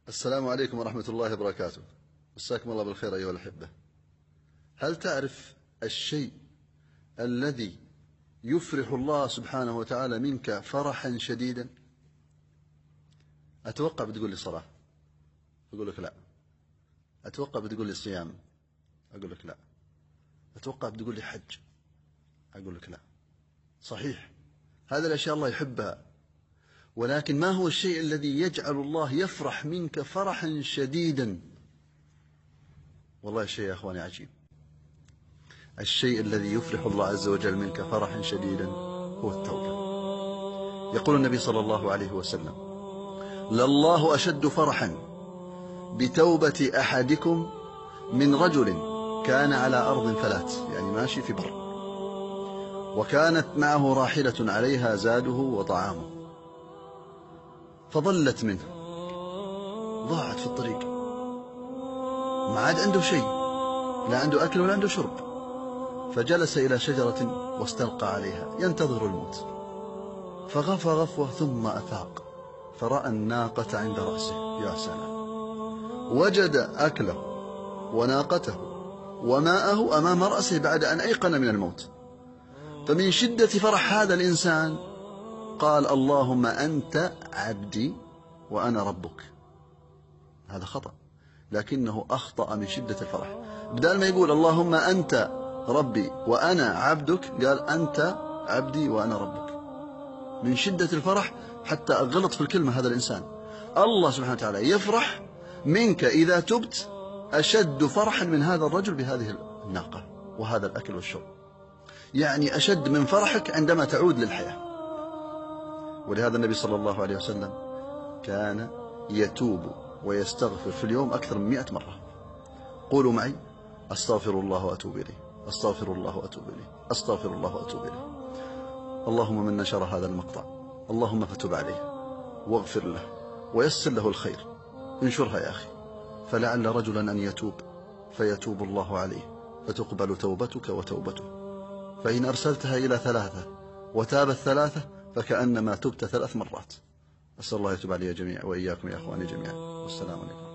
السلام عليكم ورحمة الله وبركاته. مساكم الله بالخير أيها الأحبة. هل تعرف الشيء الذي يفرح الله سبحانه وتعالى منك فرحا شديدا؟ أتوقع بتقول لي صلاة، أقول لك لا. أتوقع بتقول لي صيام، أقول لك لا. أتوقع بتقول لي حج، أقول لك لا. صحيح، هذه الأشياء الله يحبها، ولكن ما هو الشيء الذي يجعل الله يفرح منك فرحا شديدا؟ والله الشيء يا أخواني عجيب. الشيء الذي يفرح الله عز وجل منك فرحا شديدا هو التوبة. يقول النبي صلى الله عليه وسلم: لله أشد فرحا بتوبة أحدكم من رجل كان على أرض فلات، يعني ماشي في بر، وكانت معه راحلة عليها زاده وطعامه، فضلت منه، ضاعت في الطريق، ما عاد عنده شيء، لا عنده أكل ولا عنده شرب، فجلس إلى شجرة واستلقى عليها ينتظر الموت، فغفى غفوة ثم أفاق فرأى الناقة عند رأسه. يا سلام، وجد أكله وناقته وماءه أمام رأسه بعد أن أيقن من الموت. فمن شدة فرح هذا الإنسان قال: اللهم أنت عبدي وأنا ربك. هذا خطأ، لكنه أخطأ من شدة الفرح. بدل ما يقول اللهم أنت ربي وأنا عبدك، قال أنت عبدي وأنا ربك. من شدة الفرح حتى غلط في الكلمة هذا الإنسان. الله سبحانه وتعالى يفرح منك إذا تبت أشد فرحا من هذا الرجل بهذه الناقة وهذا الأكل والشرب، يعني أشد من فرحك عندما تعود للحياة. ولهذا النبي صلى الله عليه وسلم كان يتوب ويستغفر في اليوم أكثر من 100 مرة. قولوا معي: أستغفر الله وأتوب إليه، أستغفر الله وأتوب إليه، أستغفر الله وأتوب إليه. اللهم من نشر هذا المقطع اللهم فتب عليه واغفر له ويسر له الخير. انشرها يا أخي، فلعل رجلا أن يتوب فيتوب الله عليه فتقبل توبتك وتوبته. فإن أرسلتها إلى 3 وتابت 3 فكأنما تبت 3 مرات. أسأل الله يتوب علي جميعا وإياكم يا أخواني جميعا، والسلام عليكم.